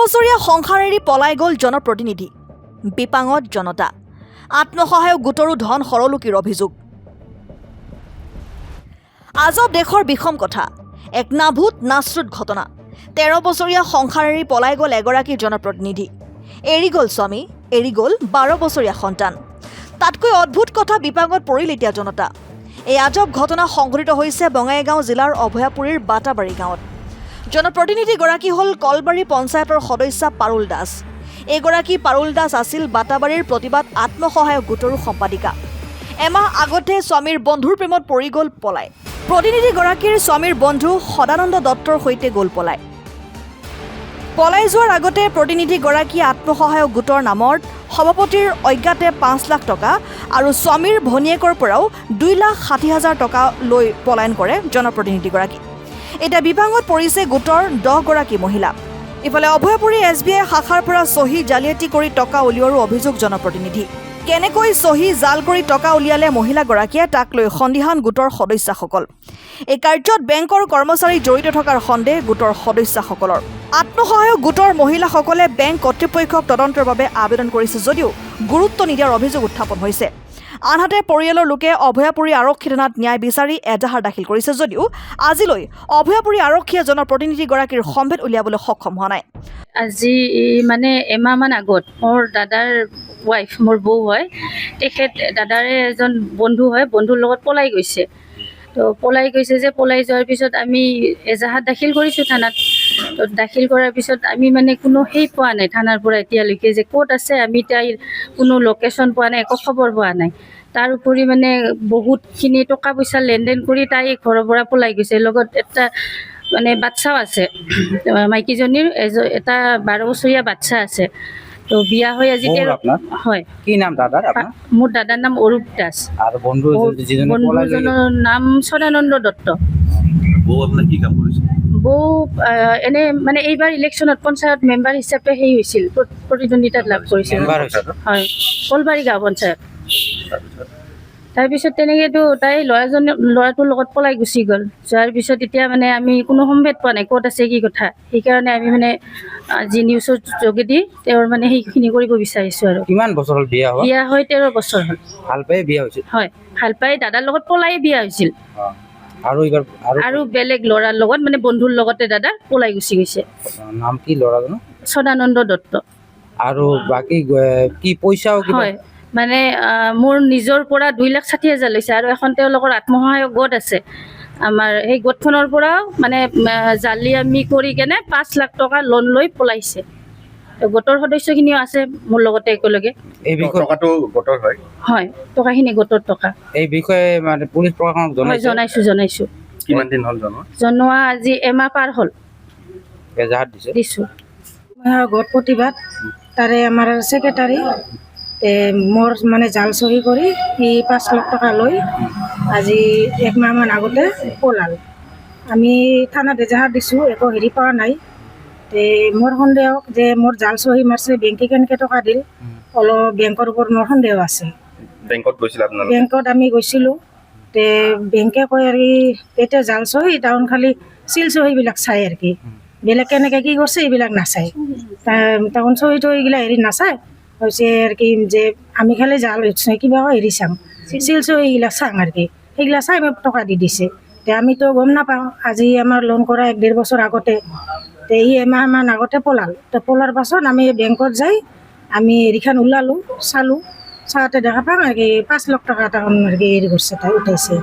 বছৰীয়া সংসাৰ এৰি পলাই গ'ল জনপ্ৰতিনিধি বিপাঙত জনতা আত্মসহায়ক গোটৰো ধন সৰলুকিৰ অভিযোগ আজব দেশৰ বিষম কথা এক নাভূত নাশ্ৰুত ঘটনা 13 বছৰীয়া সংসাৰ এৰি পলাই গ'ল এগৰাকী জনপ্ৰতিনিধি এৰি গ'ল স্বামী এৰি গ'ল 12 বছৰীয়া সন্তান তাতকৈ অদ্ভুত কথা বিপাঙত পৰিল এতিয়া জনতা এই আজব ঘটনা সংঘটিত হৈছে বঙাইগাঁও জিলাৰ অভয়াপুৰীৰ বাটাবাৰী গাঁৱত জনপ্ৰতিনিধিগৰাকী হ'ল কলবাৰী পঞ্চায়তৰ সদস্য পাৰুল দাস এগৰাকী পাৰুল দাস আছিল বাটাবাৰীৰ প্ৰতিবাদ আত্মসহায়ক গোটৰ সম্পাদিকা এমাহ আগতে স্বামীৰ বন্ধুৰ প্ৰেমত পৰি গ'ল পলাই প্ৰতিনিধিগৰাকীৰ স্বামীৰ বন্ধু সদানন্দ দত্তৰ সৈতে গ'ল পলাই যোৱাৰ আগতে প্ৰতিনিধিগৰাকী আত্মসহায়ক গোটৰ নামত সভাপতিৰ অজ্ঞাতে 5 লাখ টকা আৰু স্বামীৰ ভনীয়েকৰ পৰাও 2,60,000 টকা লৈ পলায়ন কৰে জনপ্ৰতিনিধিগৰাকী এটা বিভাগত পৰিছে গোটৰ 10 গৰাকী মহিলা ইফালে অভয়াপুৰী SBI শাখাৰ পৰা সহি জালিয়াতি কৰি টকা উলিওৱাৰো অভিযোগ জনপ্ৰতিনিধি কেনেকৈ সহি জাল কৰি টকা উলিয়ালে মহিলাগৰাকীয়ে তাক লৈ সন্দিহান গোটৰ সদস্যসকল এই কাৰ্যত বেংকৰ কৰ্মচাৰী জড়িত থকাৰ সন্দেহ গোটৰ সদস্যসকলৰ আত্মসহায়ক গোটৰ মহিলাসকলে বেংক কৰ্তৃপক্ষক তদন্তৰ বাবে আবেদন কৰিছে যদিও গুৰুত্ব নিদিয়াৰ অভিযোগ উত্থাপন হৈছে আনহাতে পৰিয়ালৰ লোকে অভয়াপুৰী আৰক্ষী থানাত ন্যায় বিচাৰি এজাহাৰ দাখিল কৰিছে যদিও আজিলৈ অভয়াপুৰী আৰক্ষীয়ে জনপ্ৰতিনিধিগৰাকীৰ সম্ভেদ উলিয়াবলৈ সক্ষম হোৱা নাই আজি মানে এমাহমান আগত মোৰ দাদাৰ ৱাইফ মোৰ বৌ হয় তেখেত দাদাৰে এজন বন্ধু হয় বন্ধুৰ লগত পলাই গৈছে তো পলাই যোৱাৰ পিছত আমি এজাহাৰ দাখিল কৰিছোঁ থানাত তো দাখিল কৰাৰ পিছত আমি মানে কোনো পোৱা নাই থানাৰ পৰা এতিয়ালৈকে যে ক'ত আছে আমি তাইৰ কোনো লোকেশ্যন পোৱা নাই একো খবৰ পোৱা নাই তাৰ উপৰি মানে বহুতখিনি টকা পইচা লেনদেন কৰি তাই ঘৰৰ পৰা পলাই গৈছে লগত এটা মানে বাচ্চাও আছে মাইকীজনীৰ এটা 12 বছৰীয়া বাচ্চা আছে তো বিয়া হৈ আজি হয় কি নাম দাদাৰ আপোনাৰ মোৰ দাদাৰ নাম অৰূপ দাস আৰু বন্ধুজনৰ নাম সদানন্দ দত্ত বৌ আপোনাৰ কি কাম কৰিছে বৌ এনে মানে এইবাৰ ইলেকশ্যনত পঞ্চায়ত মেম্বাৰ হিচাপে হৈছিল প্ৰতিদ্বন্দ্বিতাত লাভ কৰিছিল হয় কলবাৰী গাঁও পঞ্চায়ত তাৰপিছত তেনেকৈতো তাই ল'ৰাটোৰ লগত পলাই গুচি গ'ল যোৱাৰ পিছত এতিয়া মানে আমি কোনো সম্ভেদ পোৱা নাই ক'ত আছে কি কথা সেইকাৰণে আমি মানে আজি নিউজৰ যোগেদি তেওঁৰ মানে সেইখিনি কৰিব বিচাৰিছোঁ আৰু কিমান বছৰ হ'ল বিয়া হয় 13 বছৰ হ'ল ভাল পাই বিয়া হৈছিল হয় ভাল পাই দাদাৰ লগত পলাই বিয়া হৈছিল আৰু বেলেগ ল'ৰাৰ লগত মানে বন্ধুৰ লগতে দাদা পলাই গুচি গৈছে নাম কি ল'ৰাজনৰ সদানন্দ দত্ত আৰু বাকী কি পইচাও হয় মানে মোৰ নিজৰ পৰা 2,60,000 লৈছে আৰু এখন তেওঁলোকৰ আত্মসহায়ক গোট আছে আমাৰ সেই গোটখনৰ পৰাও মানে জালি আমি কৰি কেনে 5 লাখ টকা লোন লৈ পলাইছে গোটৰ সদস্যখিনিও আছে মোৰ লগতে একেলগে এই টকাটো গোটৰ হয় টকাখিনি গোটৰ টকা এই বিষয়ে মানে পুলিচ প্ৰশাসনক জনাইছো কিমান দিন হ'ল জনোৱা আজি এমাহ পাৰ হ'ল এজাহাৰ দিছোঁ গোট প্ৰতিবাদ তাৰে আমাৰ ছেক্ৰেটাৰী মোৰ মানে জাল চহী কৰি সি 5 লাখ টকা লৈ আজি 1 মাহমান আগতে পলাল আমি থানাত এজাহাৰ দিছোঁ একো পোৱা নাই মোৰ সন্দেহ যে মোৰ জাল চহী মাৰিছে বেংকে কেনেকৈ টকা দিল অলপ বেংকৰ ওপৰত মোৰ সন্দেহ আছে বেংকত আমি গৈছিলোঁ বেংকে কয় আৰু এতিয়া জাল চহী টাউন খালি চিল চহীবিলাক চায় আৰু কি বেলেগ কেনেকৈ কি কৰিছে এইবিলাক নাচায় টাউন চহী এইগিলা নাচায় হৈছে আৰু কি যে আমি খালি জাল কিবা চাম চিল চহীবিলাক চাওঁ আৰু কি সেইগিলা চাই আমি টকা দি দিছে আমিতো গম নাপাওঁ আজি আমাৰ লোন কৰা 1.5 বছৰ আগতে এই এমাহমান আগতে পলাল পলাৰ পাছত আমি বেংকত যাই আমি হেৰিখন ওলালোঁ চাওঁতে দেখা পাওঁ আৰু কি 5 লাখ টকা এটা আৰু কি হেৰি কৰিছে তাই উঠাইছে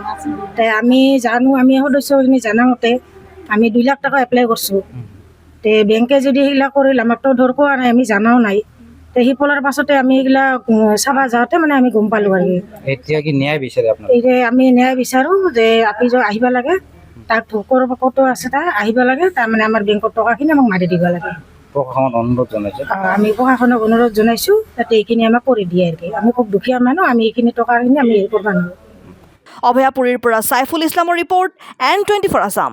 আমি জানো আমি সদস্যখিনি জানামতে আমি 2 লাখ টকা এপ্লাই কৰিছোঁ বেংকে যদি সেইগিলা কৰিল আমাকতো ধৰ কোৱা নাই আমি জানাও নাই সি পলাৰ পাছতে আমি এইগিলা চাব যাওঁতে মানে আমি গম পালোঁ আৰু এতিয়া কি ন্যায় বিচাৰে আমি ন্যায় বিচাৰোঁ যে আপুনি আহিব লাগে তাক ক'তো আছে তাই আহিব লাগে তাৰমানে আমাৰ বেংকৰ টকাখিনি আমাক মাৰি দিব লাগে আমি প্ৰশাসনক অনুৰোধ জনাইছোঁ যাতে এইখিনি আমাক কৰি দিয়ে আৰু কি আমি খুব দুখীয়া মানুহ আমি এইখিনি টকাখিনি আমি হেৰি কৰিব নোৱাৰোঁ অভয়াপুৰীৰ পৰা সাইফুল ইছলামৰ ৰিপৰ্ট N24 আছাম।